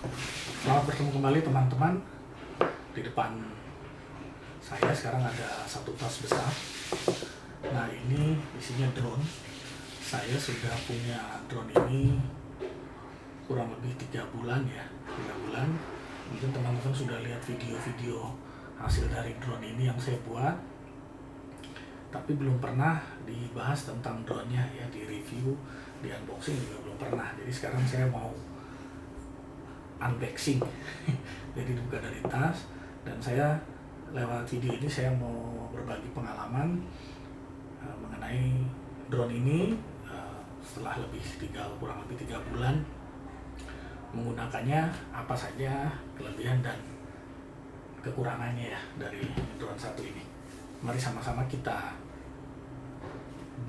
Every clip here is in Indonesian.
Selamat bertemu kembali teman-teman. Di depan saya sekarang ada satu tas besar. Nah, ini isinya drone. Saya sudah punya drone ini kurang lebih 3 bulan ya. 3 bulan. Mungkin teman-teman sudah lihat video-video hasil dari drone ini yang saya buat. Tapi belum pernah dibahas tentang drone-nya ya, di review, di unboxing juga belum pernah. Jadi sekarang saya mau unboxing. Jadi dibuka dari tas, dan saya lewat video ini saya mau berbagi pengalaman mengenai drone ini setelah kurang lebih 3 bulan menggunakannya, apa saja kelebihan dan kekurangannya ya dari drone satu ini. Mari sama-sama kita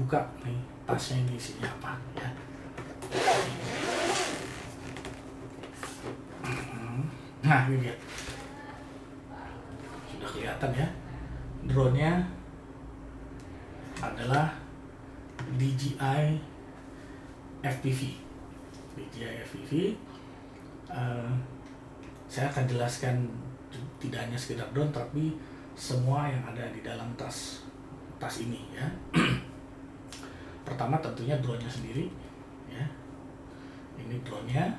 buka nih tasnya, ini isinya apa ya. Nah, ini dia. Sudah kelihatan ya. Drone-nya adalah DJI FPV. DJI FPV. Saya akan jelaskan tidak hanya sekedar drone, tapi semua yang ada di dalam tas ini ya. Pertama tentunya drone-nya sendiri ya. Ini drone-nya,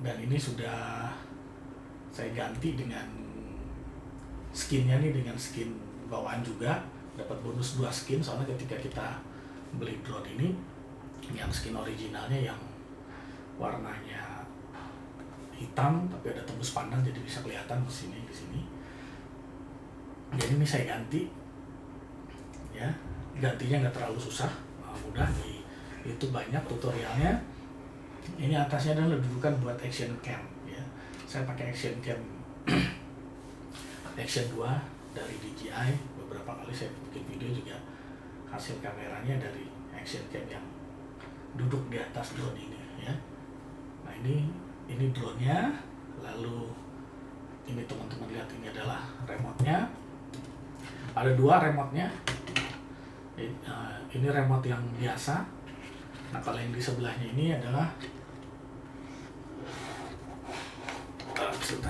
dan ini sudah saya ganti dengan skinnya nih, dengan skin bawaan juga. Dapat bonus 2 skin, soalnya ketika kita beli drone ini, yang skin originalnya yang warnanya hitam tapi ada tembus pandang, jadi bisa kelihatan di sini. Jadi ini saya ganti ya. Gantinya nggak terlalu susah, mudah, di YouTube banyak tutorialnya. Ini atasnya adalah dudukan buat action cam ya. Saya pakai action cam action 2 dari DJI. Beberapa kali saya bikin video juga hasil kameranya dari action cam yang duduk di atas drone ini ya. Nah, ini drone-nya. Lalu ini teman-teman lihat, ini adalah remote-nya. Ada 2 remote-nya. Ini remote yang biasa. Nah, kalau yang di sebelahnya ini adalah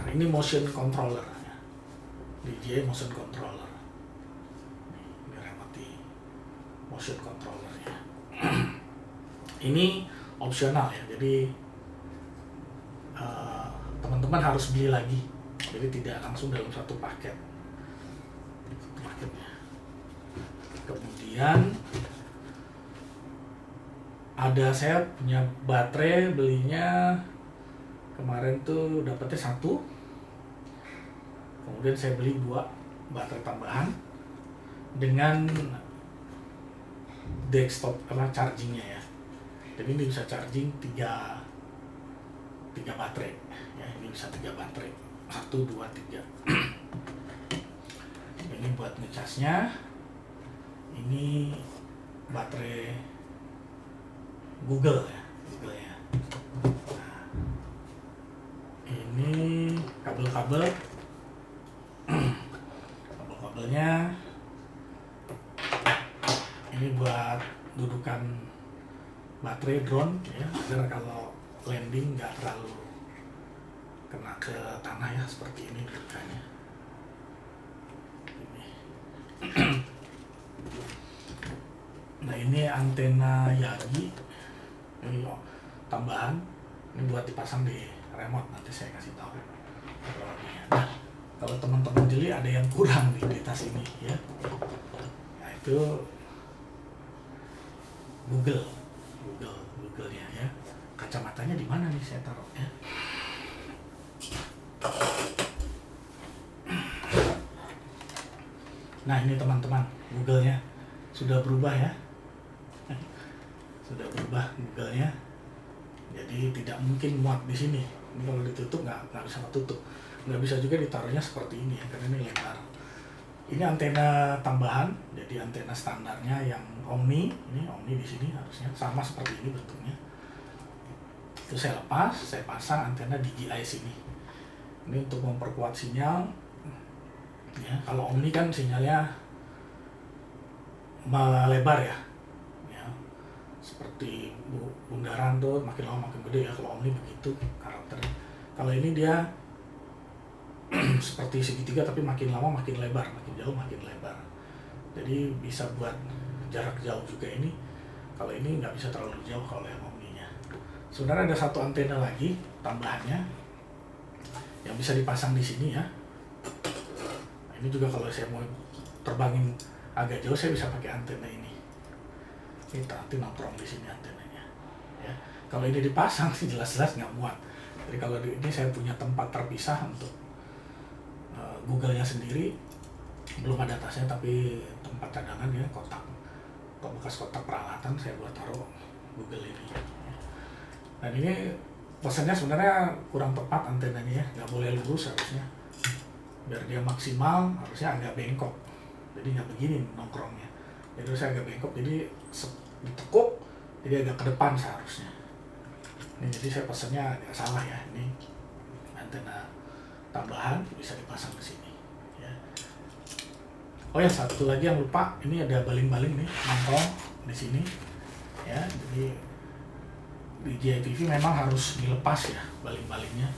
ini motion controller ya. DJI motion controller. Ini remote motion controllernya. Ini opsional ya, jadi teman-teman harus beli lagi. Jadi tidak langsung dalam satu paketnya. Kemudian saya punya baterai, belinya kemarin tuh dapetnya 1. Kemudian saya beli 2 baterai tambahan dengan desktop chargingnya ya. Jadi ini bisa charging 3 baterai ya. Ini bisa 3 baterai, 1, 2, 3. Ini buat ngecasnya. Ini baterai Google ya. Nah, ini kabelnya. Ini buat dudukan baterai drone ya, agar kalau landing nggak terlalu kena ke tanah ya, seperti ini dudukannya. Nah, ini antena Yagi. Ini tambahan. Ini buat dipasang di remote, nanti saya kasih tahu. Nah, kalau teman-teman jeli ada yang kurang di tas ini ya. Nah, itu Google-nya ya. Kacamatanya di mana nih saya taruh ya? Nah, ini teman-teman, Google-nya sudah berubah ya. Sudah berubah Google-nya. Jadi tidak mungkin muat di sini. Ini kalau ditutup nggak bisa ketutup. Nggak bisa juga ditaruhnya seperti ini ya, karena ini lebar. Ini antena tambahan, jadi antena standarnya yang Omni. Ini Omni di sini harusnya sama seperti ini bentuknya. Itu saya lepas, saya pasang antena DJI sini. Ini untuk memperkuat sinyal. Ya, kalau Omni kan sinyalnya melebar ya. seperti bundaran tuh makin lama makin gede ya, kalau Omni begitu karakternya. Kalau ini dia seperti segitiga tapi makin lama makin lebar, makin jauh makin lebar. Jadi bisa buat jarak jauh juga ini. Kalau ini nggak bisa terlalu jauh kalau yang Omninya. Sebenarnya ada satu antena lagi tambahannya yang bisa dipasang di sini ya. Nah, ini juga kalau saya mau terbangin agak jauh saya bisa pakai antena ini. Kita nanti nongkrong di sini antenanya. Ya. Kalau ini dipasang sih jelas-jelas nggak muat. Jadi kalau ini saya punya tempat terpisah untuk Google-nya sendiri, belum ada tasnya tapi tempat cadangan ya, kotak bekas kotak peralatan saya buat taruh Google ini. Dan ini pesannya sebenarnya kurang tepat antenanya ya, nggak boleh lurus harusnya. Biar dia maksimal harusnya agak bengkok. Jadi nggak begini nongkrongnya. Jadi saya agak bengkok, jadi ditekuk, jadi agak ke depan seharusnya. Ini jadi saya pesannya agak salah ya. Ini antena tambahan bisa dipasang ke sini. Ya. Oh ya, satu lagi yang lupa, ini ada baling-baling nih nongkrong di sini. Ya, jadi DJI TV memang harus dilepas ya baling-balingnya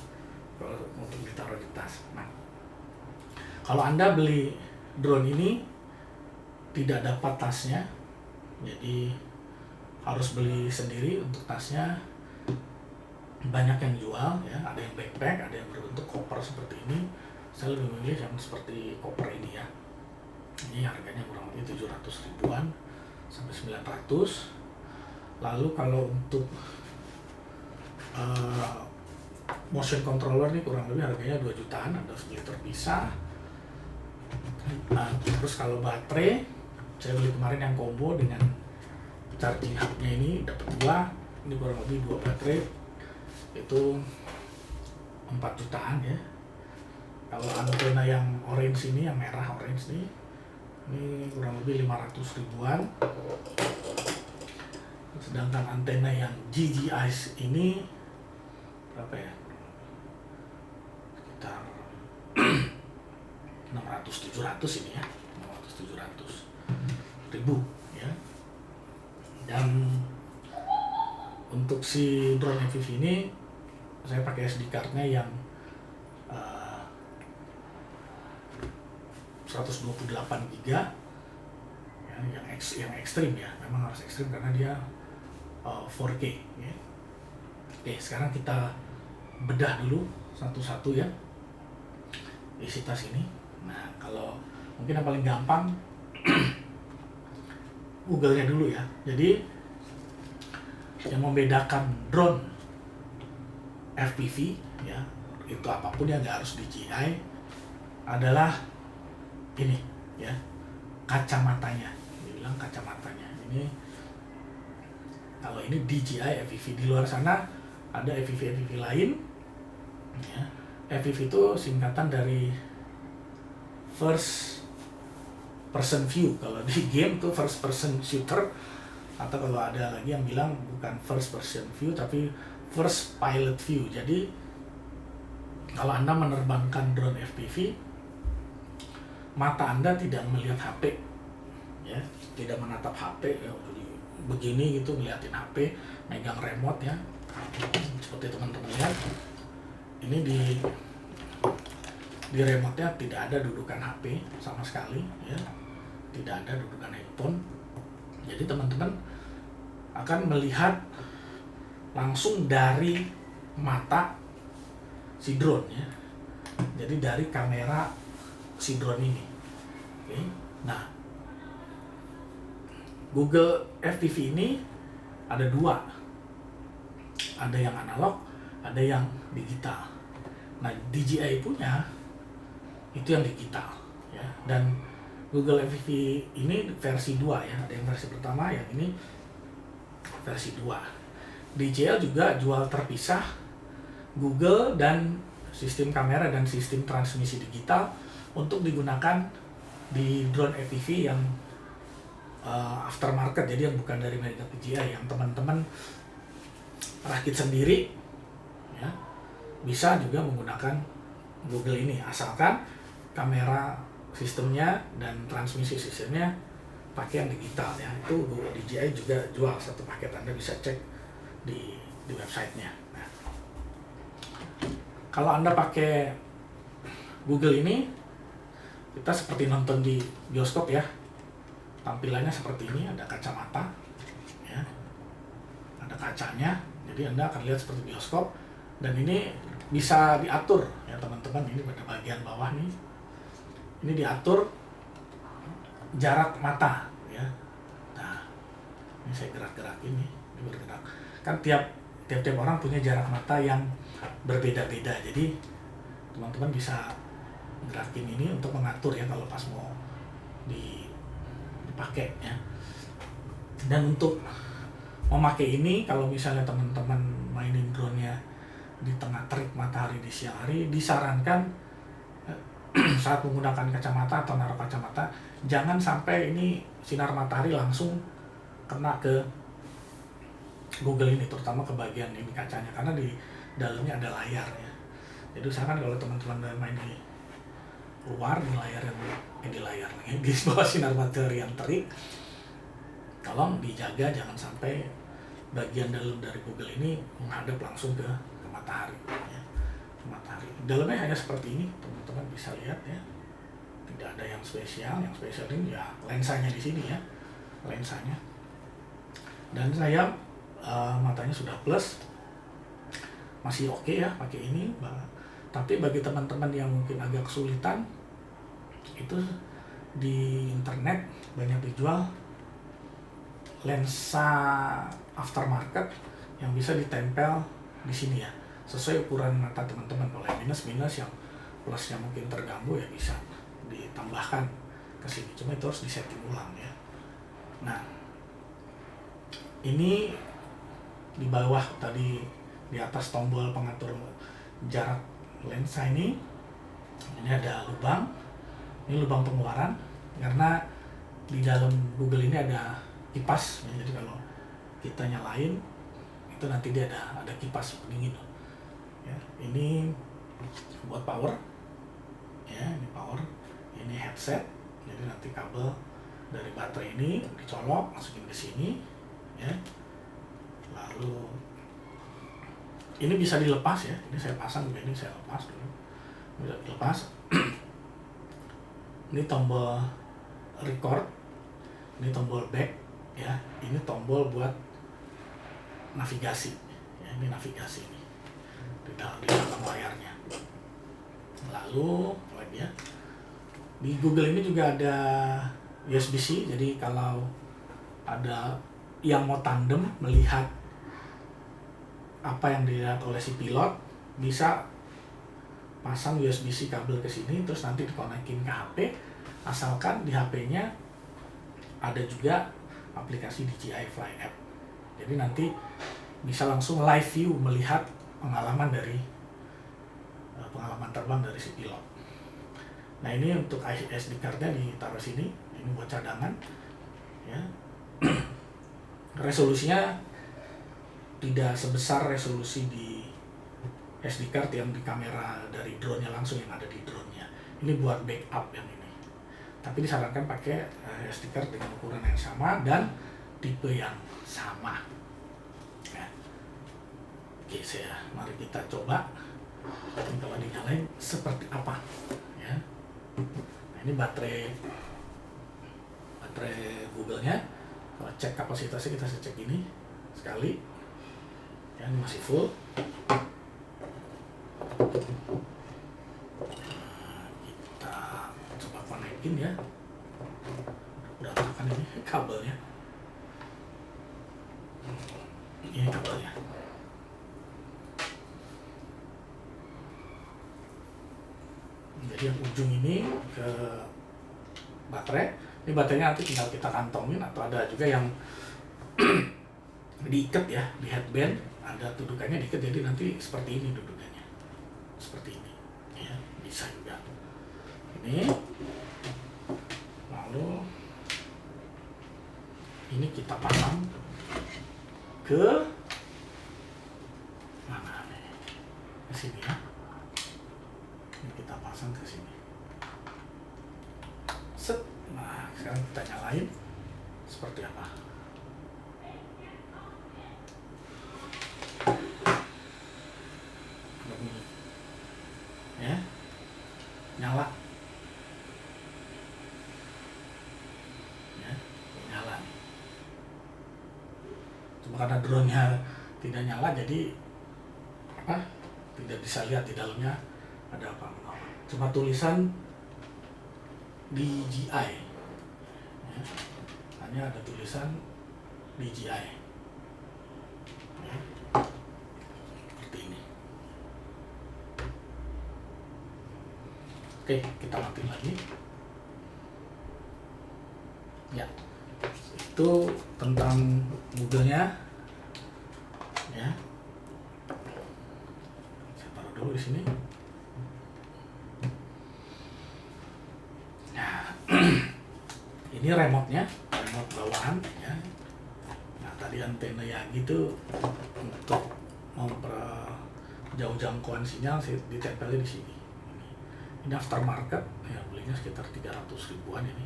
untuk ditaruh di tas. Nah, kalau Anda beli drone ini tidak dapat tasnya, jadi harus beli sendiri untuk tasnya. Banyak yang jual ya, ada yang backpack, ada yang berbentuk koper seperti ini. Saya lebih memilih yang seperti koper ini ya. Ini harganya kurang lebih 700 ribuan sampai 900. Lalu kalau untuk motion controller ini kurang lebih harganya 2 jutaan, ada beli terpisah. Nah, terus kalau baterai saya beli kemarin yang combo dengan charging hubnya ini dapat 2, ini kurang lebih 2 baterai itu 4 jutaan ya. Kalau antena yang orange ini, yang merah orange ini kurang lebih 500 ribuan. Sedangkan antena yang DJI ini berapa ya? Sekitar 600-700 ini ya, 600-700 ribu ya. Dan untuk si drone FPV ini saya pakai SD cardnya yang 128 GB ya, yang ekstrim ya, memang harus ekstrim karena dia 4K ya. Oke, sekarang kita bedah dulu satu-satu ya isi tas ini. Nah, kalau mungkin yang paling gampang Google-nya dulu ya. Jadi yang membedakan drone FPV ya, itu apapun yang nggak harus DJI, adalah ini ya, kacamatanya. Dibilang kacamatanya ini, kalau ini DJI FPV. Di luar sana ada FPV lain ya. FPV itu singkatan dari first person view. Kalau di game tuh first person shooter, atau kalau ada lagi yang bilang bukan first person view tapi first pilot view. Jadi kalau Anda menerbangkan drone FPV, mata Anda tidak melihat HP ya, tidak menatap HP ya, begini gitu ngeliatin HP, megang remote ya, seperti teman-teman lihat ini di remote-nya tidak ada dudukan HP sama sekali ya, tidak ada dudukan handphone. Jadi teman-teman akan melihat langsung dari mata si drone ya, jadi dari kamera si drone ini. Oke. Nah, Google FPV ini ada 2, ada yang analog, ada yang digital. Nah, DJI punya itu yang digital ya, dan Google FPV ini versi 2 ya, ada yang versi pertama, yang ini versi 2. DJI juga jual terpisah Google dan sistem kamera dan sistem transmisi digital untuk digunakan di drone FPV yang aftermarket, jadi yang bukan dari merek DJI, yang teman-teman rakit sendiri ya, bisa juga menggunakan Google ini, asalkan kamera sistemnya dan transmisi sistemnya pakai yang digital ya. Itu DJI juga jual satu paket, Anda bisa cek di websitenya. Nah, kalau Anda pakai Google ini, kita seperti nonton di bioskop ya. Tampilannya seperti ini, ada kacamata ya, ada kacanya, jadi Anda akan lihat seperti bioskop. Dan ini bisa diatur ya teman-teman, ini pada bagian bawah nih, ini diatur jarak mata ya. Nah, ini saya gerak-gerakin nih, ini bergerak. Kan tiap orang punya jarak mata yang berbeda-beda, jadi teman-teman bisa gerakin ini untuk mengatur ya kalau pas mau dipakai ya. Dan untuk memakai ini, kalau misalnya teman-teman mainin drone-nya di tengah terik matahari di siang hari, disarankan saat menggunakan kacamata atau naruh kacamata, jangan sampai ini sinar matahari langsung kena ke Google ini, terutama ke bagian ini kacanya, karena di dalamnya ada layar ya. Jadi usahakan kalau teman-teman main di luar, di layar di bawah sinar matahari yang terik, tolong dijaga jangan sampai bagian dalam dari Google ini menghadap langsung ke matahari ya. Matahari dalamnya hanya seperti ini, teman-teman bisa lihat ya, tidak ada yang spesial. Yang spesial ini ya lensanya di sini ya, lensanya. Dan saya matanya sudah plus, masih oke ya pakai ini. Tapi bagi teman-teman yang mungkin agak kesulitan, itu di internet banyak dijual lensa aftermarket yang bisa ditempel di sini ya, sesuai ukuran mata teman-teman. Kalau yang minus yang plusnya mungkin terganggu ya bisa ditambahkan ke sini, cuma itu harus disetting ulang ya. Nah, ini di bawah tadi, di atas tombol pengatur jarak lensa ini ada lubang. Ini lubang pengeluaran, karena di dalam Google ini ada kipas ya, jadi kalau kita nyalain itu nanti dia ada kipas pendingin ya. Ini buat power ya, ini power, ini headset, jadi nanti kabel dari baterai ini dicolok masukin ke sini ya. Lalu ini bisa dilepas ya, ini saya pasang, ini saya lepas dulu, bisa dilepas. Ini tombol record, ini tombol back ya, ini tombol buat navigasi ya, ini navigasi ini di dalam layarnya. Lalu lagi ya, di Google ini juga ada USB-C, jadi kalau ada yang mau tandem melihat apa yang dilihat oleh si pilot, bisa pasang USB-C kabel ke sini, terus nanti dikonekin ke HP, asalkan di HP-nya ada juga aplikasi DJI Fly App. Jadi nanti bisa langsung live view melihat pengalaman terbang dari si pilot. Nah, ini untuk SD card-nya ditaruh sini, ini buat cadangan ya. Resolusinya tidak sebesar resolusi di SD card yang di kamera dari drone-nya langsung, yang ada di drone-nya. Ini buat backup yang ini. Tapi disarankan pakai SD card dengan ukuran yang sama dan tipe yang sama. Ya. Oke, mari kita coba. Ini kalau dinyalain seperti apa ya. Nah, ini baterai Google-nya. Kalau cek kapasitasnya, kita cek ini sekali ya, ini masih full. Kita coba konekin ya, berantakan ini kabelnya. Ini kabelnya. Jadi yang ujung ini ke baterai. Ini baterainya nanti tinggal kita kantongin, atau ada juga yang diikat ya di headband, ada dudukannya diikat, jadi nanti seperti ini dudukannya, seperti ini ya, bisa juga ini. Lalu ini kita pasang ke mana nih, ke sini ya. Ini kita pasang ke sini, set. Nah, sekarang kita nyalain. seperti apa. Bunyi, ya, nyala, ya, nyala nih. Cuma karena drone-nya tidak nyala, jadi apa? Tidak bisa lihat di dalamnya ada apa. Cuma tulisan DJI, ya. Hanya ada tulisan DJI, ya. Seperti ini. Oke, kita matiin lagi. Ya, itu tentang Google-nya, ya. Saya taruh dulu di sini. Nah, ini remote-nya, remote bawahan, ya. Nah, tadi antena ya gitu untuk memperjauh jangkauan sinyal saya ditempelin di sini. Ini aftermarket, ya, belinya sekitar 300 ribuan ini.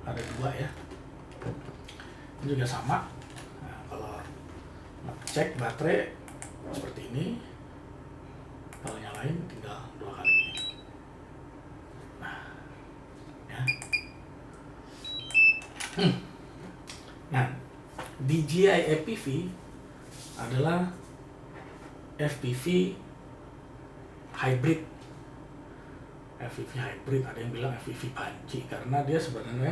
Ada dua, ya. Ini juga sama. Nah, kalau cek baterai seperti ini, kalau nyalain tinggal 2 kali ini. Nah, ya. Nah, DJI FPV adalah FPV hybrid. FPV hybrid, ada yang bilang FPV panci karena dia sebenarnya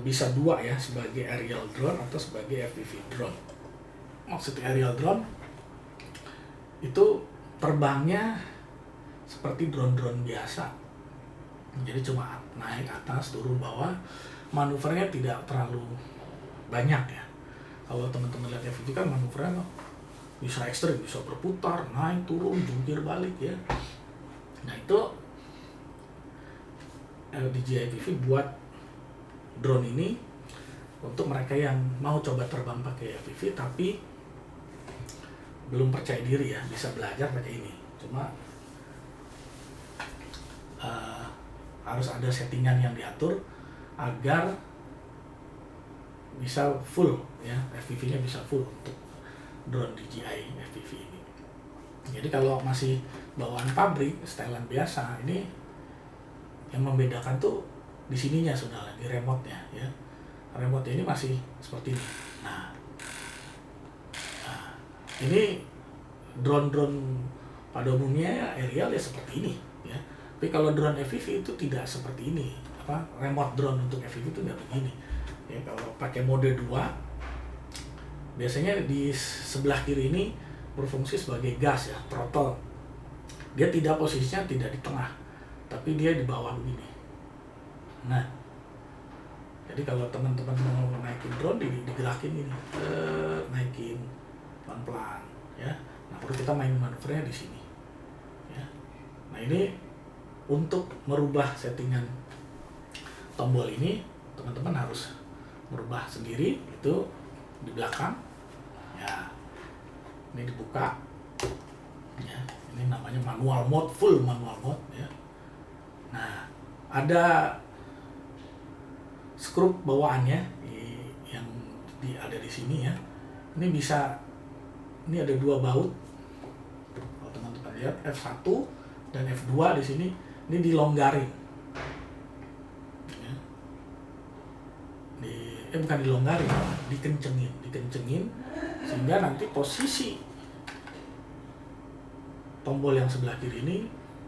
bisa dua, ya, sebagai aerial drone atau sebagai FPV drone. Maksud aerial drone itu terbangnya seperti drone-drone biasa, jadi cuma naik atas turun bawah, manuvernya tidak terlalu banyak, ya. Kalau teman-teman lihat FPV kan manuvernya bisa ekstrim, bisa berputar, naik turun, jungkir balik, ya. Nah, itu DJI FPV buat drone ini untuk mereka yang mau coba terbang pakai FPV tapi belum percaya diri, ya, bisa belajar pakai ini. Cuma harus ada settingan yang diatur agar bisa full, ya, FPV-nya bisa full untuk drone DJI FPV ini. Jadi kalau masih bawaan pabrik, setelan biasa, ini yang membedakan tuh di sininya, saudara, di remote-nya, ya. Remote ini masih seperti ini. Nah, ini drone-drone pada umumnya, ya, aerial ya seperti ini, ya. Tapi kalau drone FPV itu tidak seperti ini. Remote drone untuk FPV itu tidak begini. Ya, kalau pakai mode 2, biasanya di sebelah kiri ini berfungsi sebagai gas, ya, throttle. Dia tidak, posisinya tidak di tengah, tapi dia di bawah begini. Nah, jadi kalau teman-teman mau naikin drone, digerakin ini, naikin pelan-pelan, ya. Nah, perlu kita main manuvernya di sini, ya. Nah, ini untuk merubah settingan tombol ini, teman-teman harus merubah sendiri. Itu di belakang, ya. Ini dibuka, ya. Ini namanya manual mode, full manual mode, ya. Nah, ada skrup bawaannya yang ada di sini, ya. Ini bisa, ini ada 2 baut. Kalau teman-teman lihat F1 dan F2 di sini, ini dilonggarin. Ya. Bukan dilonggarin, dikencengin sehingga nanti posisi tombol yang sebelah kiri ini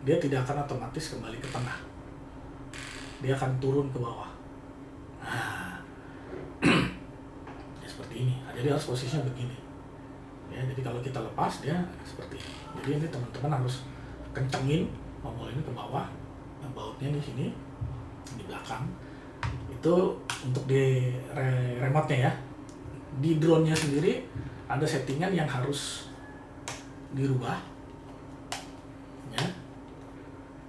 dia tidak akan otomatis kembali ke tengah. Dia akan turun ke bawah. Nah, ya seperti ini. Jadi harus posisinya begini. Ya, jadi kalau kita lepas dia seperti ini. Jadi ini teman-teman harus kencengin tombol ini ke bawah. Yang bautnya di sini, di belakang. Itu untuk di remote-nya, ya. Di drone-nya sendiri ada settingan yang harus dirubah. Ya.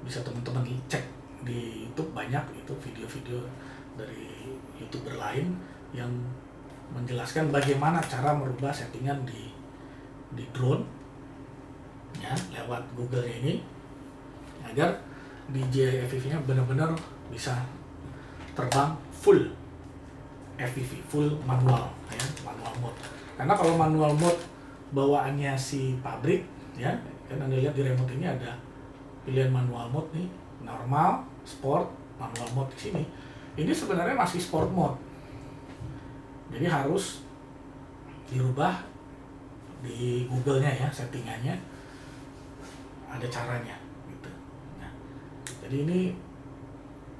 Bisa teman-teman cek di YouTube, banyak itu video-video dari YouTuber lain yang menjelaskan bagaimana cara merubah settingan di drone, ya, lewat Google ini agar DJI FPV-nya benar-benar bisa terbang full, FPV, full manual ya, manual mode. Karena kalau manual mode bawaannya si pabrik ya, kan Anda lihat di remote ini ada pilihan manual mode nih, normal, sport, manual mode di sini. Ini sebenarnya masih sport mode. Jadi harus dirubah di Google-nya ya, settingannya ada caranya gitu. Nah, jadi ini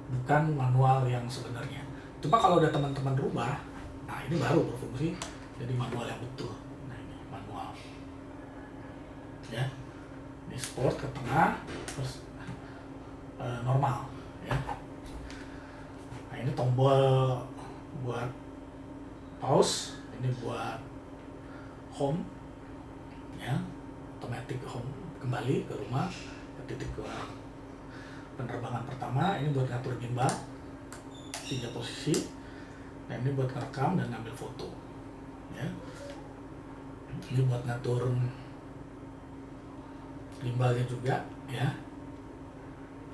bukan manual yang sebenarnya. Cuma kalau udah teman-teman rubah, nah ini baru berfungsi jadi manual yang betul. Nah ini manual ya, ini sport ke tengah, terus normal ya. Nah ini tombol buat pause, ini buat home ya, automatic home, kembali ke rumah, ke titik ke penerbangan pertama. Ini buat ngatur gimbal 3 posisi. Nah ini buat ngerekam dan ngambil foto ya. Ini buat ngatur gimbalnya juga ya.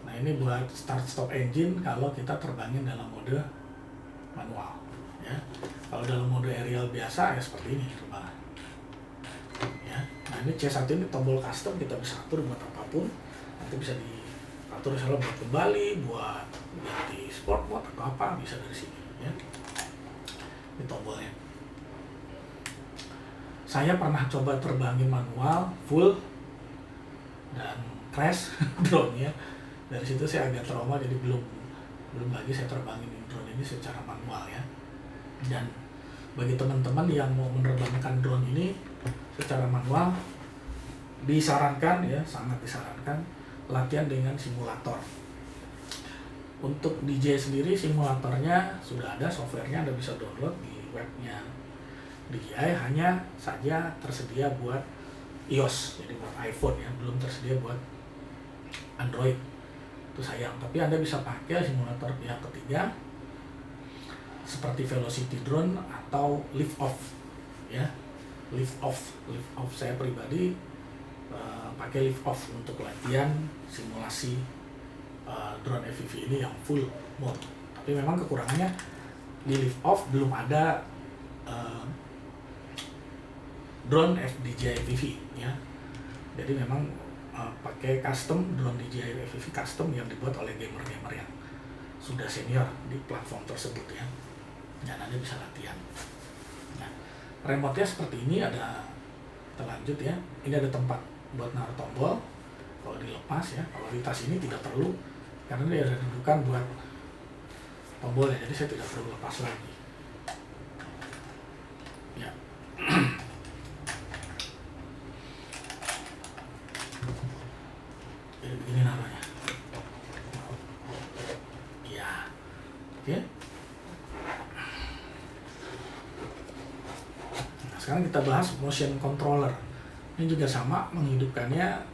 Nah ini buat start stop engine kalau kita terbangin dalam mode manual ya. Kalau dalam mode aerial biasa ya seperti ini terbang ya. Nah ini C1 ini tombol custom, kita bisa atur buat apapun. Nanti bisa diatur misalnya buat kembali, buat ganti sport mode atau apa, bisa dari sini ya. Ini tombolnya. Saya pernah coba terbangin manual full dan crash drone-nya. Dari situ saya agak trauma, jadi belum lagi saya terbangin drone ini secara manual ya. Dan bagi teman-teman yang mau menerbangkan drone ini secara manual, disarankan ya, sangat disarankan latihan dengan simulator. Untuk DJ sendiri simulatornya sudah ada, softwarenya Anda bisa download di webnya DJI, hanya saja tersedia buat iOS, jadi buat iPhone ya, belum tersedia buat Android. Itu sayang, tapi Anda bisa pakai simulator pihak ketiga seperti Velocity Drone atau Lift Off ya. Lift Off saya pribadi pakai Lift Off untuk latihan simulasi drone FPV ini yang full mode. Tapi memang kekurangannya di Lift Off belum ada drone DJI FPV ya. Jadi memang pakai custom drone DJI FPV custom yang dibuat oleh gamer-gamer yang sudah senior di platform tersebut ya. Dan Anda bisa latihan. Nah, remote-nya seperti ini, ada terlanjut ya. Ini ada tempat buat naruh tombol. Kalau dilepas ya, kalau di tas ini tidak perlu karena dia ada dudukan buat tombolnya, jadi saya tidak perlu lepas lagi. Ya. Jadi begini naruhnya. Ya. Oke. Nah, sekarang kita bahas motion controller. Ini juga sama, menghidupkannya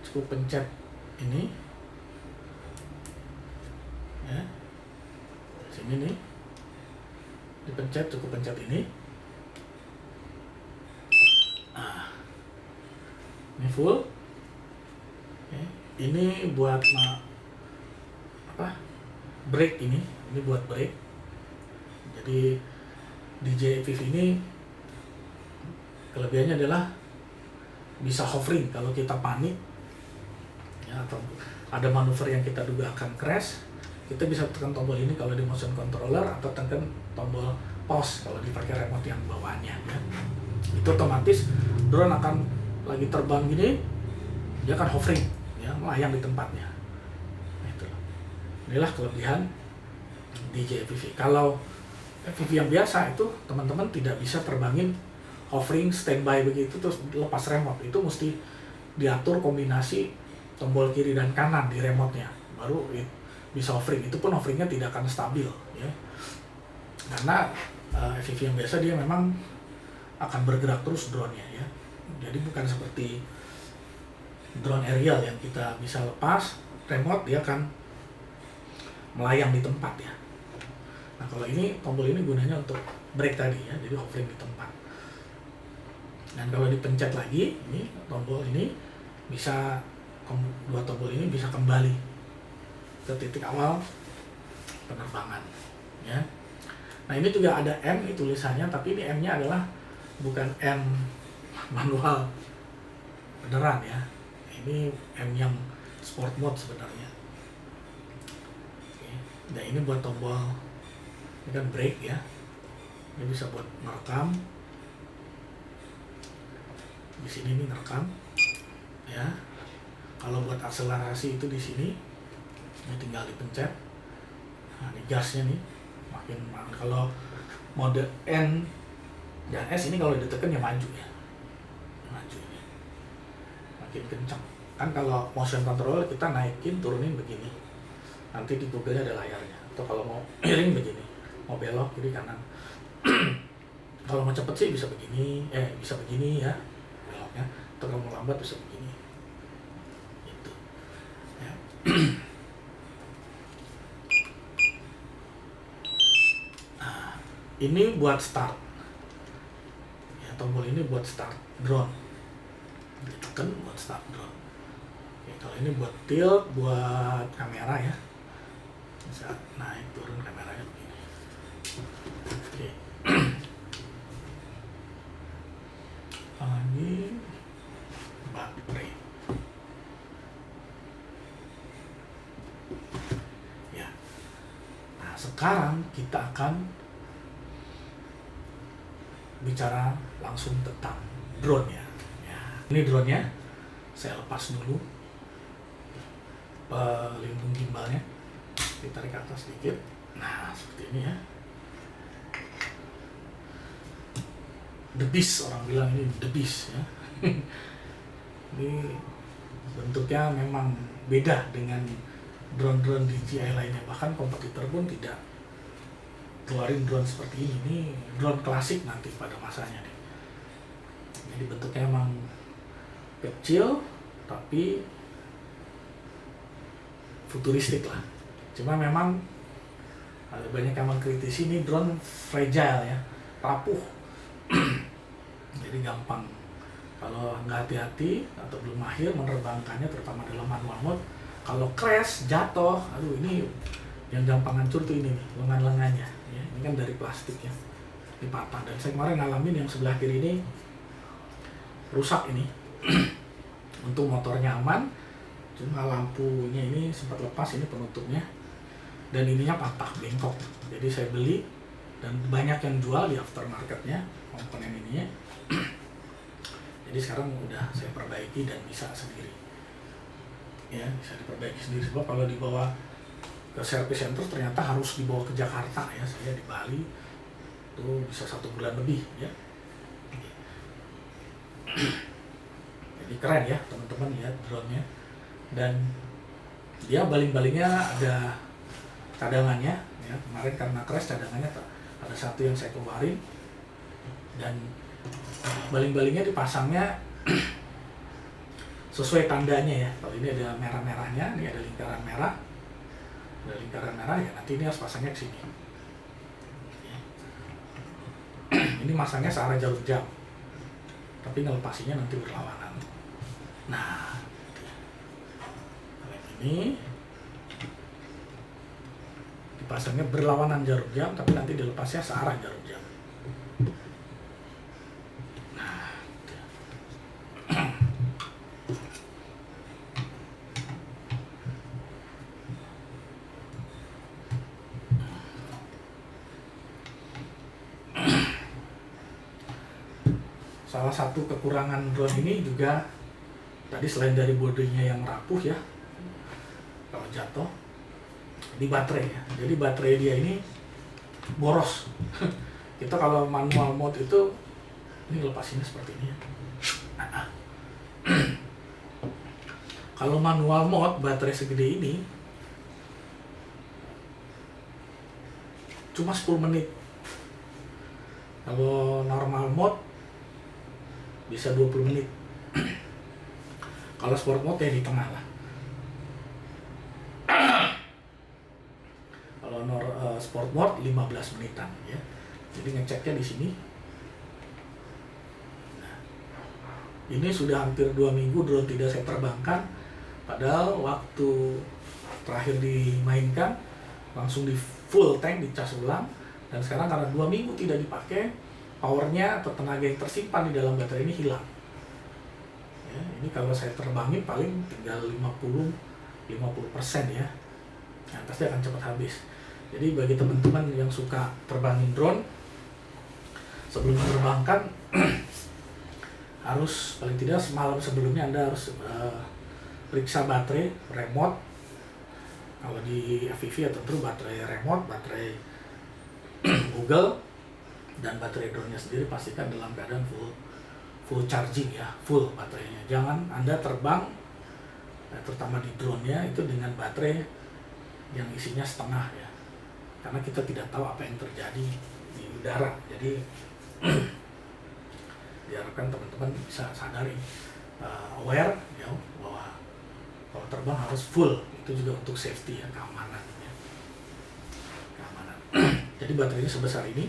cukup pencet ini ya, sini nih, dipencet, cukup pencet ini. Nah, ini full. Oke. Ini buat brake, ini buat brake. Jadi DJI FPV ini kelebihannya adalah bisa hovering kalau kita panik ya, atau ada manuver yang kita duga akan crash, kita bisa tekan tombol ini kalau di motion controller, atau tekan tombol pause kalau dipakai remote yang bawaannya ya. Itu otomatis drone akan lagi terbang gini, dia akan hovering ya, melayang di tempatnya. Itu. Inilah kelebihan DJI FPV. Kalau FPV yang biasa itu teman-teman tidak bisa terbangin hovering standby begitu terus lepas remote. Itu mesti diatur kombinasi tombol kiri dan kanan di remote-nya baru bisa hovering. Itu pun hoveringnya tidak akan stabil ya, karena FPV yang biasa dia memang akan bergerak terus drone-nya ya. Jadi bukan seperti drone aerial yang kita bisa lepas remote, dia akan melayang di tempat ya. Nah kalau ini, tombol ini gunanya untuk brake tadi ya, jadi hovering di tempat. Dan kalau dipencet lagi, ini tombol ini bisa, dua tombol ini bisa kembali ke titik awal penerbangan ya. Nah ini juga ada M ini tulisannya, tapi ini M-nya adalah bukan M manual beneran ya. Ini M yang sport mode sebenarnya. Oke. Nah ini buat tombol, ini kan brake ya. Ini bisa buat merekam. Di sini nih merekam ya. Kalau buat akselerasi itu di sini, ini tinggal dipencet. Nah ini gasnya nih, makin kalau mode N dan S ini kalau ditekan ya maju ya, maju ini, makin kencang. Kan kalau motion control kita naikin turunin begini, nanti di Google-nya ada layarnya. Atau kalau mau miring begini, mau belok kiri kanan. Kalau mau cepet sih bisa begini, bisa begini ya beloknya. Atau kalau mau lambat bisa begini. Gitu. Ya. Nah, ini buat start. Ya, tombol ini buat start drone. Ditekan buat start drone. Oke, kalau ini buat tilt, buat kamera ya. Bisa naik turun kameranya begini. Oke. Ini baterai. Ya. Nah, sekarang kita akan bicara langsung tentang drone ya. Ini drone-nya. Saya lepas dulu pelindung gimbalnya, ditarik ke atas sedikit. Nah seperti ini ya. The Beast, orang bilang ini The Beast ya. Ini bentuknya memang beda dengan drone-drone DJI lainnya, bahkan kompetitor pun tidak keluarin drone seperti ini. Ini drone klasik nanti pada masanya nih. Jadi bentuknya emang kecil tapi futuristik lah. Cuma memang ada banyak yang mengkritisi ini drone fragile ya, rapuh. Jadi gampang kalau nggak hati-hati atau belum mahir menerbangkannya, terutama dalam manual mode, kalau crash jatuh, aduh ini yang gampang hancur tuh ini nih, lengan-lengannya ya. Ini kan dari plastik ya, ini patah. Dan saya kemarin ngalamin yang sebelah kiri ini rusak ini. Untuk motornya aman, cuma lampunya ini sempat lepas, ini penutupnya, dan ininya patah, bengkok. Jadi saya beli dan banyak yang jual di aftermarketnya komponen ininya. Jadi sekarang udah saya perbaiki dan bisa sendiri ya, bisa diperbaiki sendiri. Sebab kalau dibawa ke service center ternyata harus dibawa ke Jakarta ya. Saya di Bali tuh bisa 1 bulan lebih ya. Jadi keren ya teman-teman ya drone-nya. Dan dia baling-balingnya ada cadangannya ya. Kemarin karena crash cadangannya ada satu yang saya keluarin, dan baling-balingnya dipasangnya sesuai tandanya ya. Kalau ini ada merah-merahnya, ini ada lingkaran merah, ya nanti ini harus pasangnya ke sini. Ini masangnya searah jarum jam, tapi ngelepasinya nanti berlawanan. Nah, kalau ini dipasangnya berlawanan jarum jam, tapi nanti dilepasnya searah jarum jam. Salah satu kekurangan drone ini juga tadi selain dari bodinya yang rapuh ya, kalau jatuh, di baterai ya. Jadi baterai dia ini boros. Kita kalau manual mode itu, ini lepasinnya seperti ini ya. Kalau manual mode baterai segede ini cuma 10 menit. Kalau normal mode bisa 20 menit. Kalau sport mode ya di tengah lah. Kalau sport mode 15 menitan ya. Jadi ngeceknya di sini. Nah, ini sudah hampir 2 minggu drone tidak saya terbangkan. Padahal waktu terakhir dimainkan langsung di full tank, dicas ulang, Dan sekarang karena 2 minggu tidak dipakai, powernya atau tenaga yang tersimpan di dalam baterai ini hilang. Ya, ini kalau saya terbangin paling tinggal 50% ya. Nah, pasti akan cepat habis. Jadi bagi teman-teman yang suka terbangin drone, sebelum menerbangkan harus paling tidak semalam sebelumnya Anda harus periksa baterai, remote. Kalau di FPV ya tentu baterai remote, baterai Google, dan baterai drone-nya sendiri pastikan dalam keadaan full charging ya, full baterainya. Jangan Anda terbang terutama di drone-nya itu dengan baterai yang isinya setengah ya, karena kita tidak tahu apa yang terjadi di udara. Jadi diharapkan teman-teman bisa sadari, aware ya, bahwa kalau terbang harus full. Itu juga untuk safety ya, keamanan ya. Keamanan. Jadi baterainya sebesar ini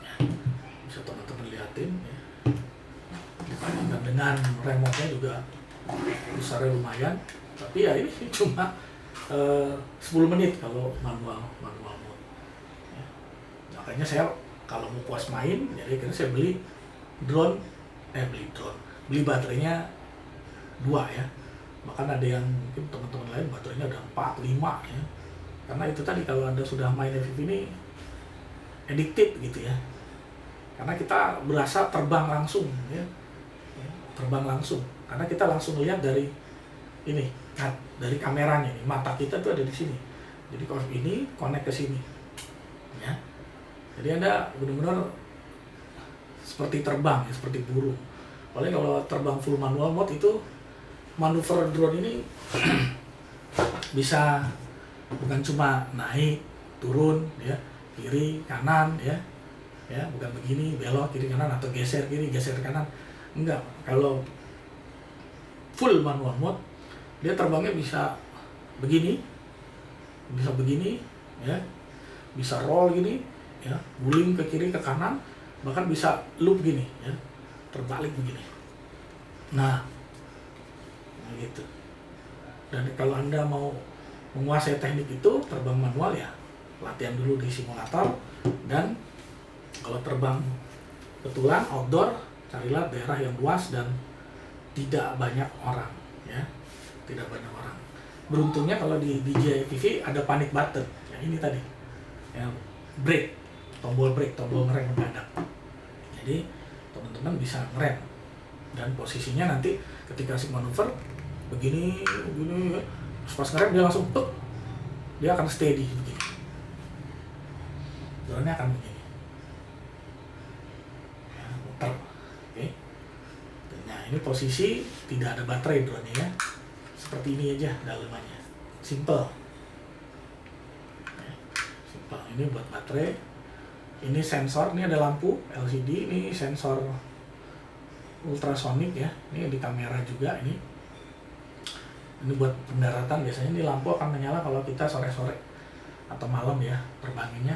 ya, bisa teman-teman lihatin ya. Dibandingkan dengan remote-nya juga besarnya lumayan, tapi ya ini cuma 10 menit kalau manual mode ya. Makanya saya kalau mau puas main, jadi akhirnya saya beli baterainya 2 ya. Bahkan ada yang mungkin teman-teman lain baterainya ada 4, 5 ya. Karena itu tadi, kalau Anda sudah main FPV ini addicted gitu ya. Karena kita berasa terbang langsung ya. Terbang langsung. Karena kita langsung lihat dari ini, dari kameranya nih. Mata kita tuh ada di sini. Jadi kalau ini connect ke sini. Ya. Jadi Anda benar-benar seperti terbang ya, seperti burung. Paling kalau terbang full manual mode itu manuver drone ini bisa bukan cuma naik, turun ya, kiri, kanan ya. Ya, bukan begini, belok kiri kanan atau geser kiri, geser kanan. Enggak. Kalau full manual mode, dia terbangnya bisa begini ya. Bisa roll gini ya, guling ke kiri ke kanan, bahkan bisa loop gini ya. Terbalik begini. Nah, gitu. Dan kalau Anda mau menguasai teknik itu terbang manual ya, latihan dulu di simulator. Dan kalau terbang betulan outdoor, carilah daerah yang luas dan tidak banyak orang ya, tidak banyak orang. Beruntungnya kalau di DJI FPV ada panic button ya, ini tadi ya, tombol ngerem mendadak. Jadi teman-teman bisa ngerem, dan posisinya nanti ketika si manuver begini pas ngerem dia langsung dia akan steady begini, drone-nya akan begini ya, muter. Oke. Nah, ini posisi tidak ada baterai drone-nya ya, seperti ini aja dalamannya, simple. Simple. Ini buat baterai, ini sensor, ini ada lampu LCD, ini sensor ultrasonik ya, ini di kamera juga. Ini buat pendaratan, biasanya ini lampu akan menyala kalau kita sore-sore atau malam ya terbanginnya.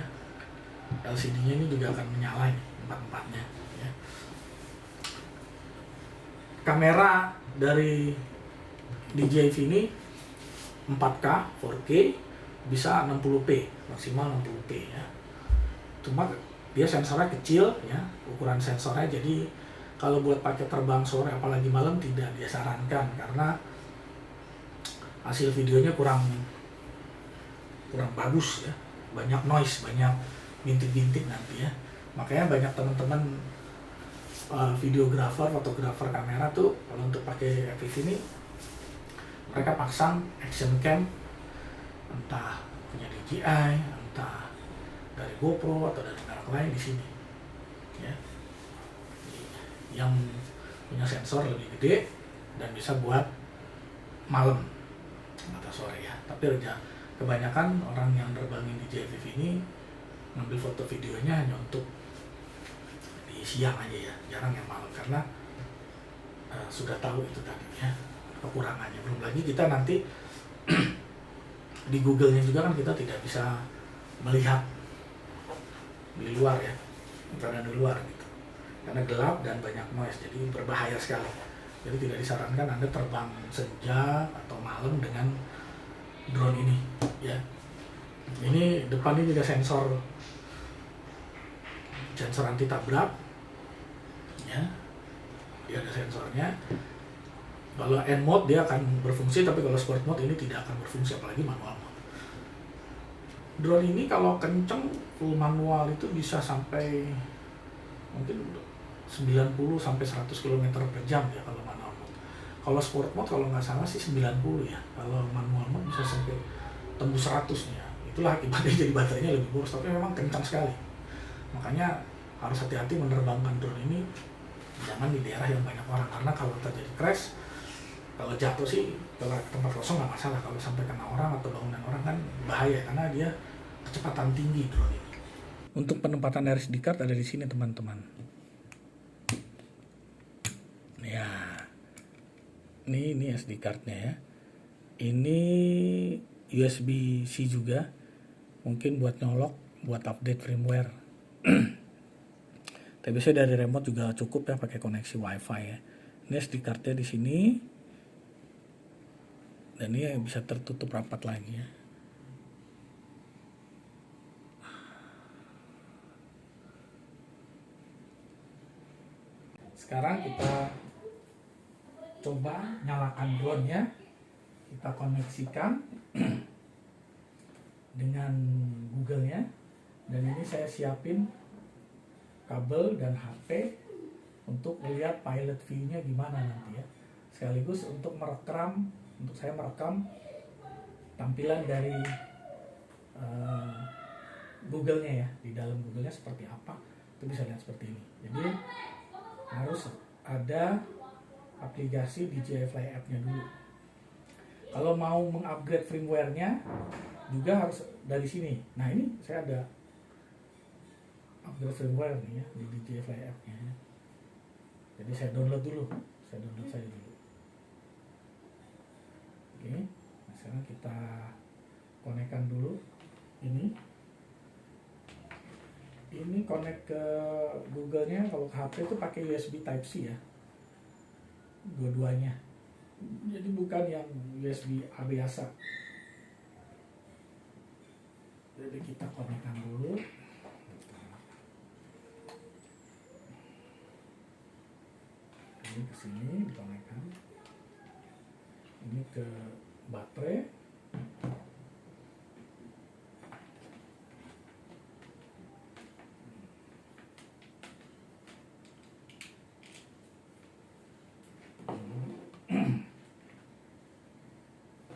LCD-nya ini juga akan menyala ini, 4-4-nya ya. Kamera dari DJI ini 4K, 4K, bisa 60p, maksimal 60p ya. Cuma dia sensornya kecil ya, ukuran sensornya, jadi kalau buat pakai terbang sore apalagi malam tidak disarankan, karena hasil videonya kurang bagus ya, banyak noise, banyak bintik-bintik nanti ya. Makanya banyak teman-teman videografer, fotografer kamera tuh kalau untuk pakai FPV ini mereka pasang action cam, entah punya DJI, entah dari GoPro atau dari merek lain di sini ya, yang punya sensor lebih gede dan bisa buat malam atau sore ya. Tapi kebanyakan orang yang terbangin di JFV ini ngambil foto videonya hanya untuk di siang aja ya, jarang yang malam, karena sudah tahu itu tadi ya kekurangannya. Belum lagi kita nanti di Google-nya juga kan kita tidak bisa melihat di luar ya, keadaan di luar gitu, karena gelap dan banyak noise, jadi berbahaya sekali. Jadi tidak disarankan Anda terbang senja atau malam dengan drone ini ya. Ini depan ini juga sensor sensor anti tabrak, ya, dia ada sensornya. Kalau N mode dia akan berfungsi, tapi kalau sport mode ini tidak akan berfungsi, apalagi manual mode. Drone ini kalau kenceng full manual itu bisa sampai mungkin 90 sampai 100 km per jam ya kalau manual mode. Kalau sport mode kalau nggak salah sih 90 ya. Kalau manual mode bisa sampai tembus 100 ya. Itulah akibatnya jadi baterainya lebih boros, tapi memang kencang sekali. Makanya harus hati-hati menerbangkan drone ini, jangan di daerah yang banyak orang, karena kalau terjadi crash, kalau jatuh sih kalau tempat kosong nggak masalah, kalau sampai kena orang atau bangunan orang kan bahaya, karena dia kecepatan tinggi drone ini. Untuk penempatan SD card ada di sini teman-teman. Ya, ini SD cardnya ya. Ini USB-C juga, mungkin buat nyolok, buat update firmware. Tapi biasanya dari remote juga cukup ya, pakai koneksi WiFi ya. Ini SD cardnya di sini. Dan ini bisa tertutup rapat lagi ya. Sekarang kita coba nyalakan drone ya. Kita koneksikan dengan Google-nya. Dan ini saya siapin kabel dan HP untuk melihat pilot view-nya gimana nanti ya. Sekaligus untuk saya merekam tampilan dari Google-nya ya. Di dalam Google-nya seperti apa, itu bisa lihat seperti ini. Jadi harus ada aplikasi DJI Fly App-nya dulu. Kalau mau mengupgrade firmware-nya juga harus dari sini. Nah ini saya ada upgrade firmware nih ya di DJI Fly App-nya. Jadi saya download dulu. Oke, nah sekarang kita konekkan dulu ini connect ke Google-nya. Kalau ke HP itu pakai USB Type-C ya, dua-duanya, jadi bukan yang USB A biasa. Jadi kita konekkan dulu. Ini ke sini dikonekkan, ini ke baterai.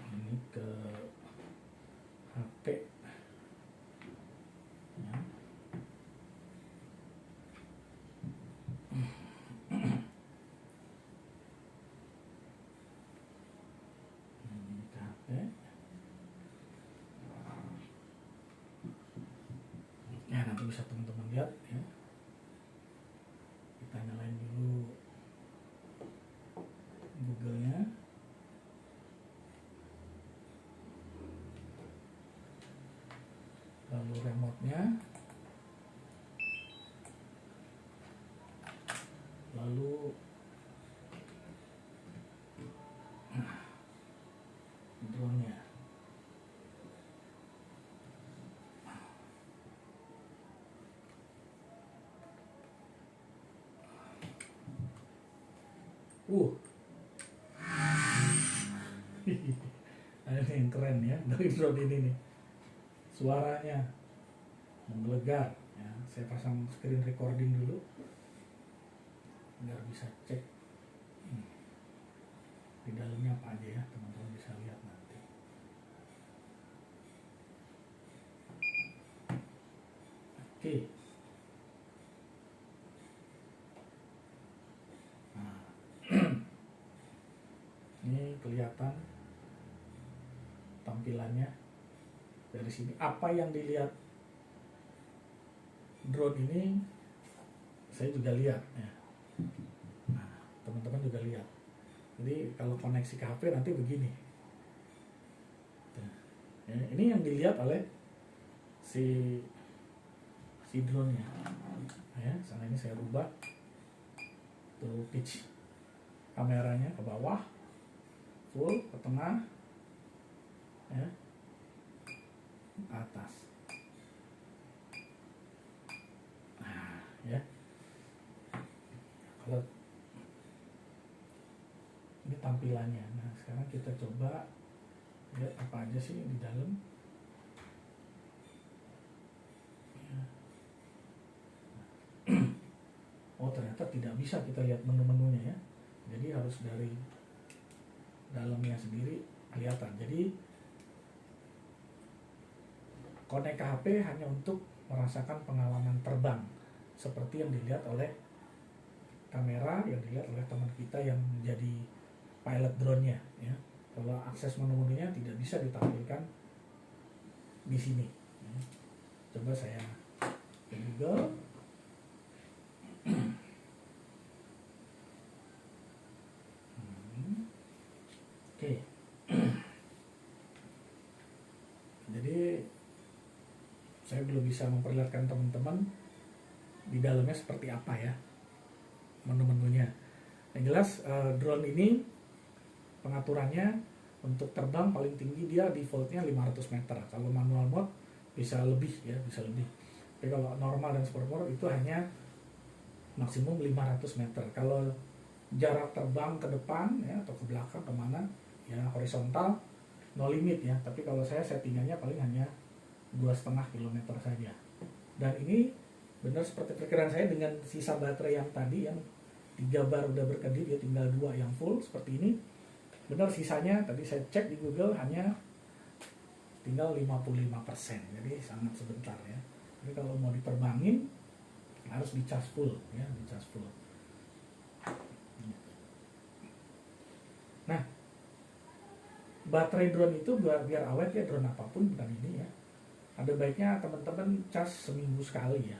Ini ke HP ya. Ya, nanti bisa teman-teman lihat ya. Kita nyalain dulu Google-nya. Lalu remote-nya. Lalu drone-nya. Ini yang keren ya dari drone ini nih. Suaranya menggelegar ya. Saya pasang screen recording dulu biar bisa cek di dalamnya apa aja ya, teman-teman bisa lihat nanti. Oke. Nah. Ini kelihatan tampilannya dari sini. Apa yang dilihat drone ini saya juga lihat ya. Nah, teman-teman juga lihat. Jadi kalau koneksi ke HP nanti begini. Ya, ini yang dilihat oleh si drone-nya. Ya, sana ini saya rubah tuh pitch kameranya ke bawah, full ke tengah, ya, ke atas. Nah, tampilannya. Nah sekarang kita coba lihat apa aja sih di dalam. Oh ternyata tidak bisa kita lihat menu-menunya ya, jadi harus dari dalamnya sendiri kelihatan. Jadi connect ke HP hanya untuk merasakan pengalaman terbang seperti yang dilihat oleh kamera, yang dilihat oleh teman kita yang menjadi pilot drone-nya ya. Kalau akses menu-menunya tidak bisa ditampilkan di sini ya. Coba saya ke Google. Oke. Jadi saya belum bisa memperlihatkan teman-teman di dalamnya seperti apa ya menu-menunya. Yang jelas drone ini pengaturannya untuk terbang paling tinggi dia defaultnya 500 meter. Kalau manual mode bisa lebih ya, bisa lebih. Tapi kalau normal dan sport mode itu hanya maksimum 500 meter. Kalau jarak terbang ke depan ya atau ke belakang kemana ya horizontal no limit ya. Tapi kalau saya settingannya paling hanya 2,5 km saja. Dan ini benar seperti perkiraan saya, dengan sisa baterai yang tadi yang 3 bar udah berkedip ya, tinggal 2 yang full seperti ini. Benar sisanya tadi saya cek di Google hanya tinggal 55%. Jadi sangat sebentar ya. Jadi kalau mau diterbangin harus dicas full ya, dicas full. Nah, baterai drone itu biar awet ya, drone apapun bukan ini ya. Ada baiknya teman-teman cas seminggu sekali ya.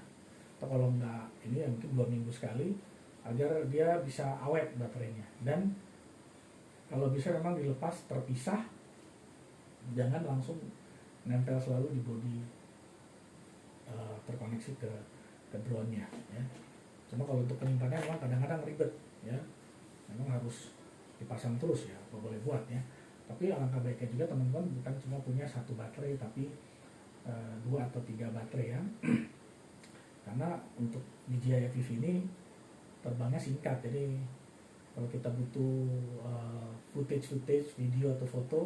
Atau kalau enggak ini ya mungkin 2 minggu sekali agar dia bisa awet baterainya. Dan kalau bisa memang dilepas terpisah, jangan langsung nempel selalu di bodi terkoneksi ke drone-nya ya. Cuma kalau untuk penyimpanan memang kadang-kadang ribet ya. Memang harus dipasang terus ya, apa boleh buat ya. Tapi alangkah baiknya juga teman-teman bukan cuma punya 1 baterai tapi 2 atau 3 baterai ya. Karena untuk DJI FPV ini terbangnya singkat, jadi kalau kita butuh footage video atau foto,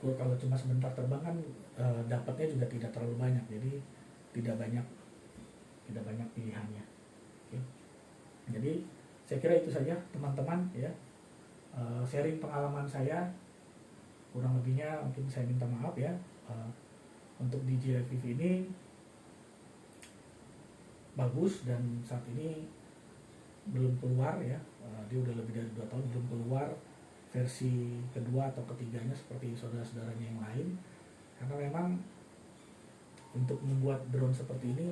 kalau cuma sebentar terbang kan dapatnya juga tidak terlalu banyak, jadi tidak banyak pilihannya. Oke. Jadi saya kira itu saja teman-teman ya, sharing pengalaman saya, kurang lebihnya mungkin saya minta maaf ya. Untuk DJI FPV ini bagus dan saat ini belum keluar ya, dia udah lebih dari 2 tahun belum keluar versi kedua atau ketiganya seperti saudara-saudaranya yang lain. Karena memang untuk membuat drone seperti ini,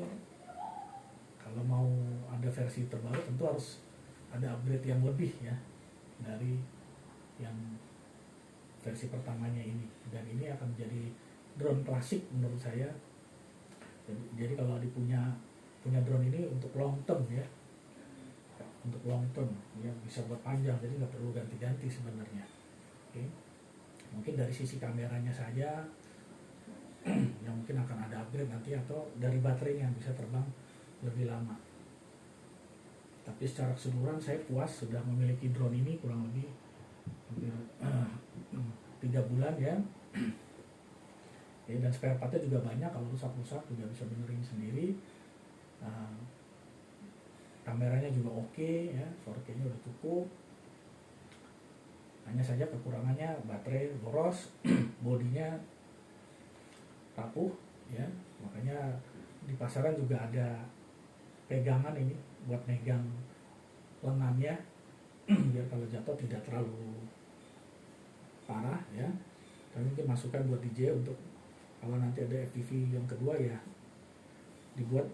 kalau mau ada versi terbaru tentu harus ada upgrade yang lebih ya dari yang versi pertamanya ini. Dan ini akan menjadi drone klasik menurut saya. Jadi kalau punya drone ini untuk long term ya, untuk long term ya, bisa buat panjang, jadi nggak perlu ganti-ganti sebenarnya. Oke. Mungkin dari sisi kameranya saja yang mungkin akan ada upgrade nanti, atau dari baterainya yang bisa terbang lebih lama. Tapi secara keseluruhan saya puas sudah memiliki drone ini kurang lebih hampir 3 bulan ya. Dan spare partnya juga banyak, kalau rusak-rusak juga bisa benerin sendiri. Kameranya juga oke ya, 4K-nya udah cukup. Hanya saja kekurangannya baterai boros, bodinya rapuh ya. Makanya di pasaran juga ada pegangan ini buat megang lengannya biar kalau jatuh tidak terlalu parah ya. Tapi mungkin masukan buat DJ untuk kalau nanti ada FPV yang kedua ya, dibuat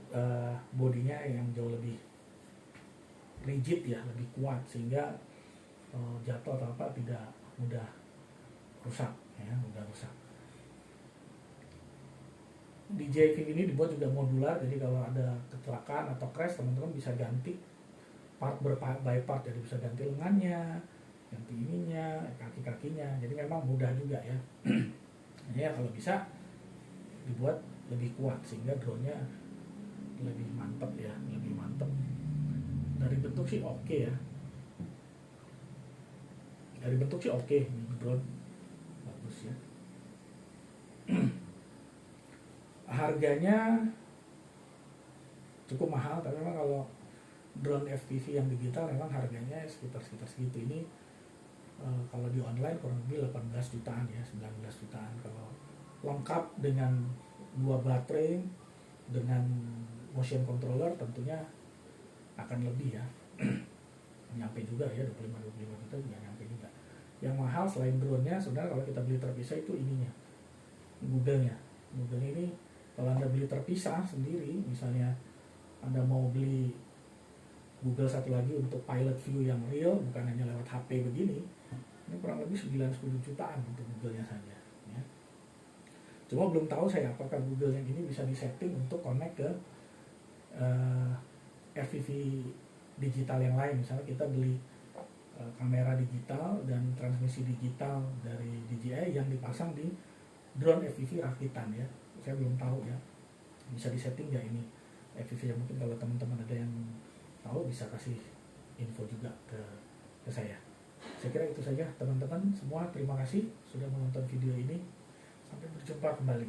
bodinya yang jauh lebih rigid ya, lebih kuat, sehingga jatuh atau apa tidak mudah rusak ya, mudah rusak. DJI FPV ini dibuat juga modular, jadi kalau ada kecelakaan atau crash teman-teman bisa ganti part by part, jadi bisa ganti lengannya, ganti ininya, kaki-kakinya, jadi memang mudah juga ya. Ya kalau bisa dibuat lebih kuat sehingga drone-nya lebih mantap ya, lebih mantap. Dari bentuk sih oke ya. Dari bentuk sih oke, ini drone bagus ya. Harganya cukup mahal, tapi memang kalau drone FPV yang digital memang harganya sekitar segitu. Ini kalau di online kurang lebih 18 jutaan ya, 19 jutaan. Kalau lengkap dengan 2 baterai dengan motion controller tentunya akan lebih ya. Nyampe juga ya, 25 juta juga nyampe juga. Yang mahal selain drone-nya sebenarnya kalau kita beli terpisah itu ininya, Google-nya. Google ini kalau Anda beli terpisah sendiri, misalnya Anda mau beli Google satu lagi untuk pilot view yang real, bukan hanya lewat HP begini, ini kurang lebih 9-10 jutaan untuk Google-nya saja ya. Cuma belum tahu saya apakah Google yang ini bisa disetting untuk connect ke FPV digital yang lain. Misalnya kita beli kamera digital dan transmisi digital dari DJI yang dipasang di drone FPV rakitan ya. Saya belum tahu ya, bisa disetting ya ini FPV ya. Mungkin kalau teman-teman ada yang tahu bisa kasih info juga ke saya. Saya kira itu saja teman-teman semua. Terima kasih sudah menonton video ini. Sampai berjumpa kembali.